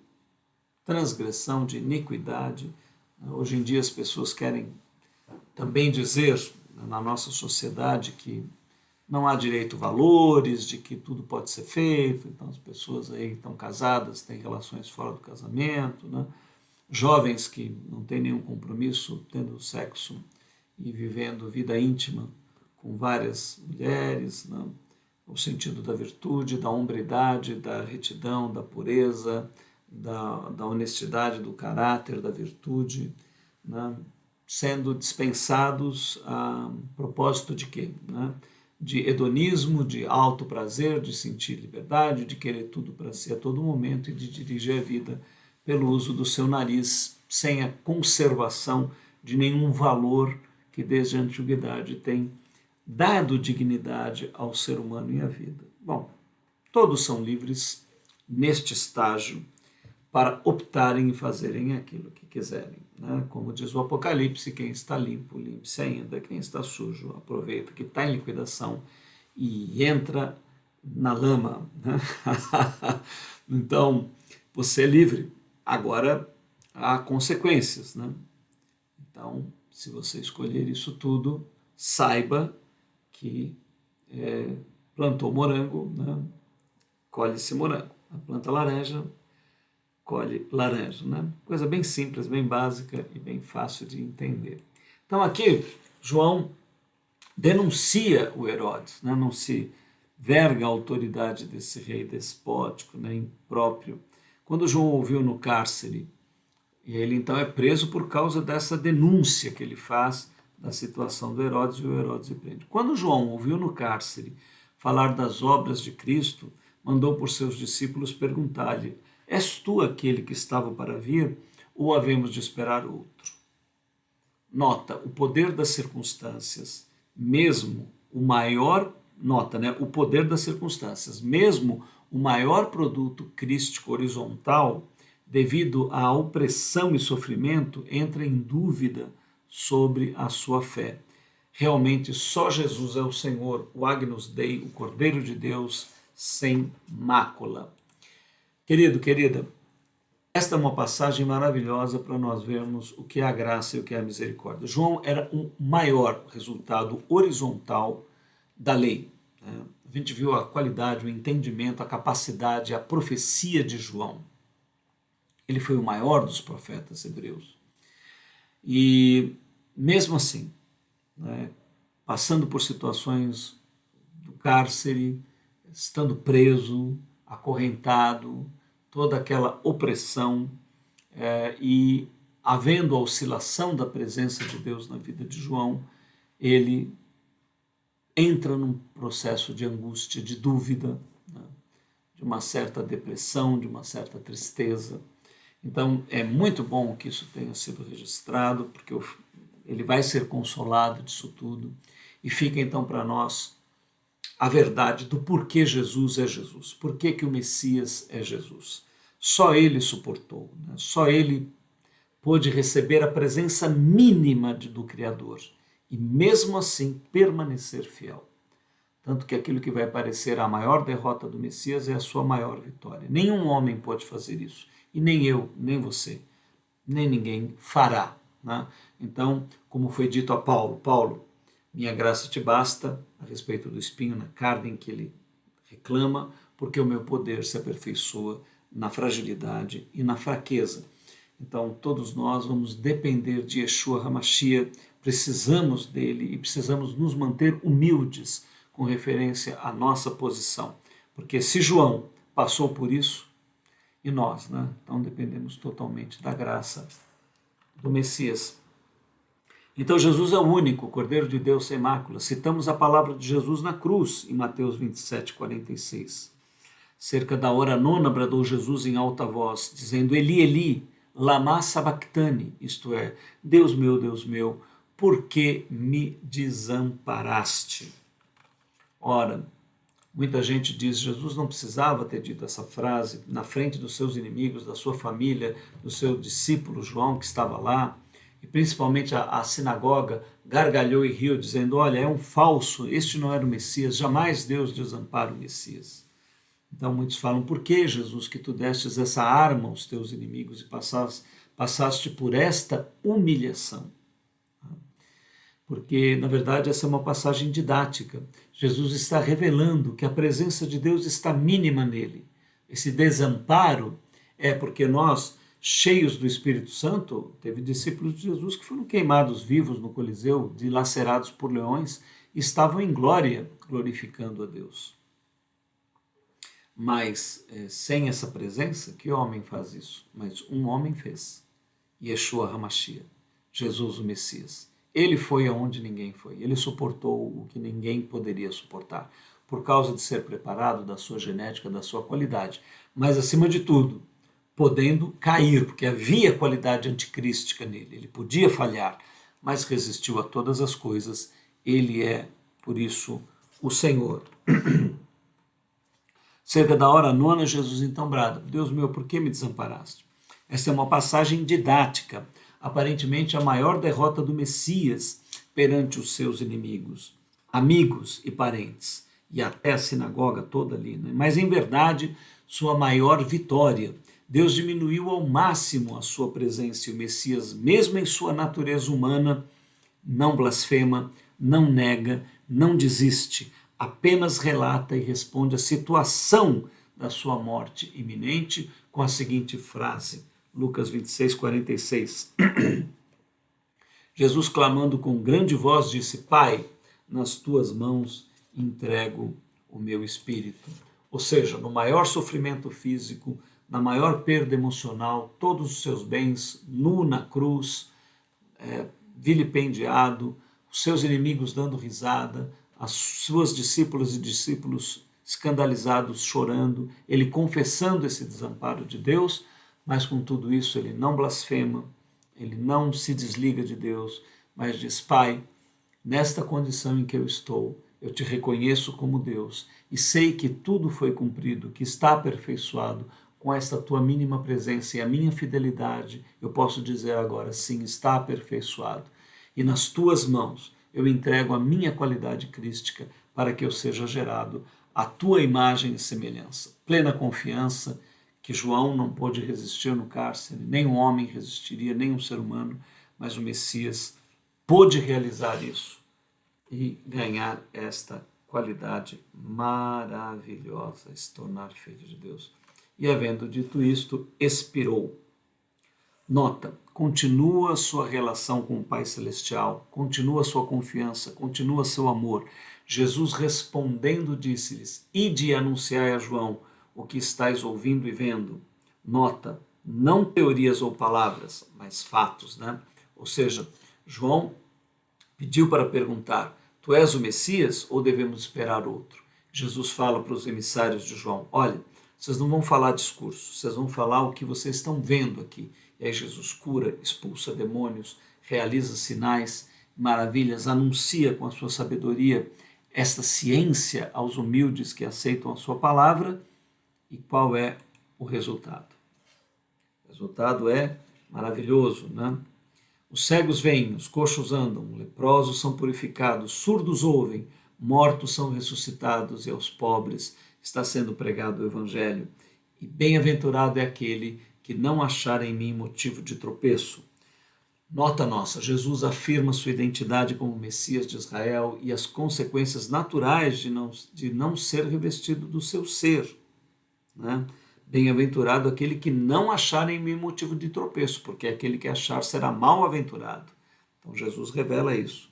transgressão, de iniquidade. Hoje em dia as pessoas querem também dizer na nossa sociedade que não há direito a valores, de que tudo pode ser feito, então as pessoas aí estão casadas, têm relações fora do casamento, né? Jovens que não têm nenhum compromisso, tendo sexo e vivendo vida íntima com várias mulheres, né? O sentido da virtude, da hombridade, da retidão, da pureza, da honestidade, do caráter, da virtude, né? Sendo dispensados a propósito de quê? Né? De hedonismo, de alto prazer, de sentir liberdade, de querer tudo para si a todo momento e de dirigir a vida pelo uso do seu nariz, sem a conservação de nenhum valor que desde a antiguidade tem dado dignidade ao ser humano e à vida. Bom, todos são livres neste estágio para optarem e fazerem aquilo que quiserem. Né? Como diz o Apocalipse, quem está limpo, limpe-se ainda. Quem está sujo, aproveita que está em liquidação e entra na lama. Né? Então, você é livre. Agora, há consequências. Né? Então, se você escolher isso tudo, saiba que plantou morango, né? Colhe-se morango. Planta laranja, colhe laranja. Né? Coisa bem simples, bem básica e bem fácil de entender. Então, aqui, João denuncia o Herodes, né? Não se verga a autoridade desse rei despótico, né? Impróprio. Quando João ouviu no cárcere, e ele então é preso por causa dessa denúncia que ele faz da situação do Herodes, e o Herodes o prende. Quando João ouviu no cárcere falar das obras de Cristo, mandou por seus discípulos perguntar-lhe: és tu aquele que estava para vir, ou havemos de esperar outro? Nota, o poder das circunstâncias, mesmo o maior, nota, né, o poder das circunstâncias, mesmo o maior produto crístico horizontal, devido à opressão e sofrimento, entra em dúvida sobre a sua fé. Realmente só Jesus é o Senhor, o Agnus Dei, o Cordeiro de Deus, sem mácula. Querido, querida, esta é uma passagem maravilhosa para nós vermos o que é a graça e o que é a misericórdia. João era um maior resultado horizontal da lei. Né? A gente viu a qualidade, o entendimento, a capacidade, a profecia de João. Ele foi o maior dos profetas hebreus. E mesmo assim, né, passando por situações do cárcere, estando preso, acorrentado, toda aquela opressão e havendo a oscilação da presença de Deus na vida de João, ele entra num processo de angústia, de dúvida, né, de uma certa depressão, de uma certa tristeza. Então é muito bom que isso tenha sido registrado, porque ele vai ser consolado disso tudo, e fica então para nós a verdade do porquê Jesus é Jesus, porquê que o Messias é Jesus. Só ele suportou, né? Só ele pôde receber a presença mínima do Criador e mesmo assim permanecer fiel. Tanto que aquilo que vai parecer a maior derrota do Messias é a sua maior vitória. Nenhum homem pode fazer isso, e nem eu, nem você, nem ninguém fará. Né? Então, como foi dito a Paulo, Paulo, minha graça te basta, a respeito do espinho na carne em que ele reclama, porque o meu poder se aperfeiçoa na fragilidade e na fraqueza. Então, todos nós vamos depender de Yeshua HaMashiach, precisamos dele e precisamos nos manter humildes com referência à nossa posição. Porque se João passou por isso, e nós, né? Então dependemos totalmente da graça do Messias. Então Jesus é o único Cordeiro de Deus sem mácula. Citamos a palavra de Jesus na cruz, em Mateus 27, 46. Cerca da hora nona bradou Jesus em alta voz, dizendo: Eli, Eli, lama sabachthani, isto é, Deus meu, por que me desamparaste? Ora, muita gente diz que Jesus não precisava ter dito essa frase na frente dos seus inimigos, da sua família, do seu discípulo João que estava lá, e principalmente a sinagoga gargalhou e riu, dizendo: olha, é um falso, este não era o Messias, jamais Deus desampara o Messias. Então muitos falam: por que, Jesus, que tu destes essa arma aos teus inimigos e passaste por esta humilhação? Porque, na verdade, essa é uma passagem didática. Jesus está revelando que a presença de Deus está mínima nele. Esse desamparo é porque nós, cheios do Espírito Santo, teve discípulos de Jesus que foram queimados vivos no Coliseu, dilacerados por leões, e estavam em glória, glorificando a Deus. Mas, sem essa presença, que homem faz isso? Mas um homem fez. Yeshua HaMashiach, Jesus o Messias. Ele foi aonde ninguém foi. Ele suportou o que ninguém poderia suportar, por causa de ser preparado, da sua genética, da sua qualidade. Mas, acima de tudo, podendo cair, porque havia qualidade anticrística nele. Ele podia falhar, mas resistiu a todas as coisas. Ele é, por isso, o Senhor. Cerca da hora nona, Jesus então brada: Deus meu, por que me desamparaste? Esta é uma passagem didática, aparentemente a maior derrota do Messias perante os seus inimigos, amigos e parentes, e até a sinagoga toda ali, né? Mas em verdade, sua maior vitória. Deus diminuiu ao máximo a sua presença e o Messias, mesmo em sua natureza humana, não blasfema, não nega, não desiste, apenas relata e responde à situação da sua morte iminente com a seguinte frase, Lucas 26, 46. Jesus, clamando com grande voz, disse: Pai, nas tuas mãos entrego o meu espírito. Ou seja, no maior sofrimento físico, na maior perda emocional, todos os seus bens, nu na cruz, vilipendiado, os seus inimigos dando risada, as suas discípulas e discípulos escandalizados, chorando, ele confessando esse desamparo de Deus, mas com tudo isso ele não blasfema, ele não se desliga de Deus, mas diz: Pai, nesta condição em que eu estou, eu te reconheço como Deus e sei que tudo foi cumprido, que está aperfeiçoado. Com esta tua mínima presença e a minha fidelidade, eu posso dizer agora: sim, está aperfeiçoado. E nas tuas mãos eu entrego a minha qualidade crística para que eu seja gerado à tua imagem e semelhança. Plena confiança que João não pôde resistir no cárcere, nem um homem resistiria, nem um ser humano, mas o Messias pôde realizar isso e ganhar esta qualidade maravilhosa, se tornar filho de Deus. E havendo dito isto, expirou. Nota, continua sua relação com o Pai Celestial, continua sua confiança, continua seu amor. Jesus respondendo disse-lhes: Ide e anunciai a João o que estáis ouvindo e vendo. Nota, não teorias ou palavras, mas fatos, né? Ou seja, João pediu para perguntar: Tu és o Messias ou devemos esperar outro? Jesus fala para os emissários de João: Olha, vocês não vão falar discurso, vocês vão falar o que vocês estão vendo aqui. E aí Jesus cura, expulsa demônios, realiza sinais, maravilhas, anuncia com a sua sabedoria esta ciência aos humildes que aceitam a sua palavra. E qual é o resultado? O resultado é maravilhoso, né? Os cegos veem, os coxos andam, leprosos são purificados, surdos ouvem, mortos são ressuscitados e aos pobres está sendo pregado o Evangelho. E bem-aventurado é aquele que não achar em mim motivo de tropeço. Nota nossa, Jesus afirma sua identidade como Messias de Israel e as consequências naturais de não ser revestido do seu ser, né? Bem-aventurado aquele que não achar em mim motivo de tropeço, porque aquele que achar será mal-aventurado. Então Jesus revela isso.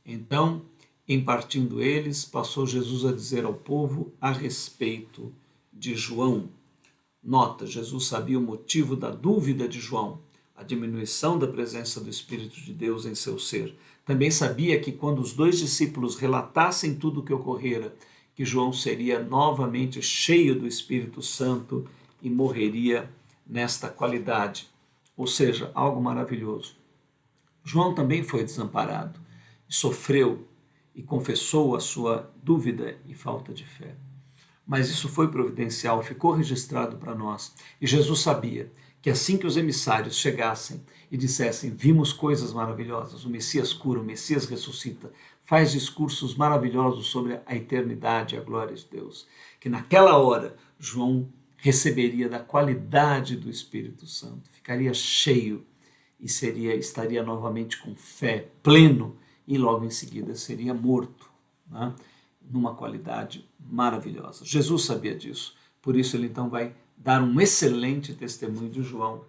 Então, em partindo eles, passou Jesus a dizer ao povo a respeito de João. Nota, Jesus sabia o motivo da dúvida de João, a diminuição da presença do Espírito de Deus em seu ser. Também sabia que quando os dois discípulos relatassem tudo o que ocorrera, que João seria novamente cheio do Espírito Santo e morreria nesta qualidade. Ou seja, algo maravilhoso. João também foi desamparado, sofreu e confessou a sua dúvida e falta de fé. Mas isso foi providencial, ficou registrado para nós. E Jesus sabia que assim que os emissários chegassem e dissessem: vimos coisas maravilhosas, o Messias cura, o Messias ressuscita, faz discursos maravilhosos sobre a eternidade e a glória de Deus, que naquela hora João receberia da qualidade do Espírito Santo, ficaria cheio e estaria novamente com fé, pleno, e logo em seguida seria morto, né? Numa qualidade maravilhosa. Jesus sabia disso, por isso ele então vai dar um excelente testemunho de João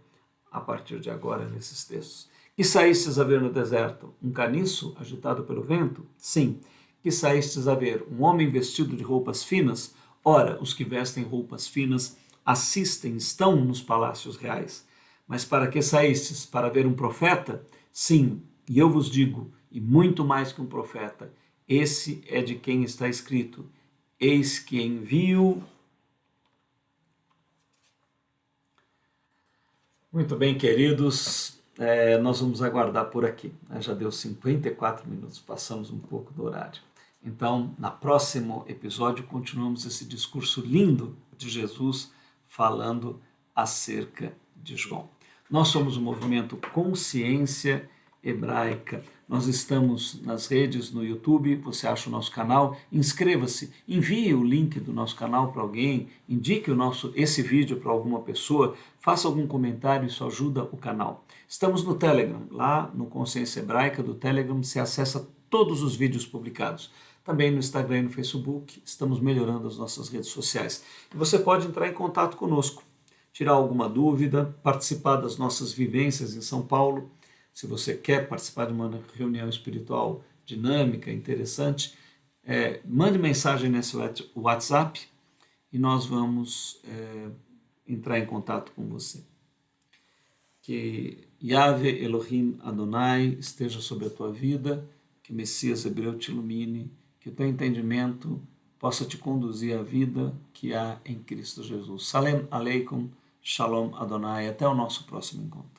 a partir de agora nesses textos. Que saístes a ver no deserto um caniço agitado pelo vento? Sim. Que saístes a ver um homem vestido de roupas finas? Ora, os que vestem roupas finas assistem, estão nos palácios reais. Mas para que saístes? Para ver um profeta? Sim, e eu vos digo, e muito mais que um profeta, esse é de quem está escrito: eis que envio. Muito bem, queridos, nós vamos aguardar por aqui. Já deu 54 minutos, passamos um pouco do horário. Então, no próximo episódio, continuamos esse discurso lindo de Jesus falando acerca de João. Nós somos o movimento Consciência Hebraica. Nós estamos nas redes, no YouTube, você acha o nosso canal, inscreva-se, envie o link do nosso canal para alguém, indique esse vídeo para alguma pessoa, faça algum comentário, isso ajuda o canal. Estamos no Telegram, lá no Consciência Hebraica do Telegram, você acessa todos os vídeos publicados. Também no Instagram e no Facebook, estamos melhorando as nossas redes sociais. E você pode entrar em contato conosco, tirar alguma dúvida, participar das nossas vivências em São Paulo. Se você quer participar de uma reunião espiritual dinâmica, interessante, mande mensagem nesse WhatsApp e nós vamos entrar em contato com você. Que Yahvé Elohim Adonai esteja sobre a tua vida, que o Messias hebreu te ilumine, que o teu entendimento possa te conduzir à vida que há em Cristo Jesus. Salem Aleikum, Shalom Adonai. Até o nosso próximo encontro.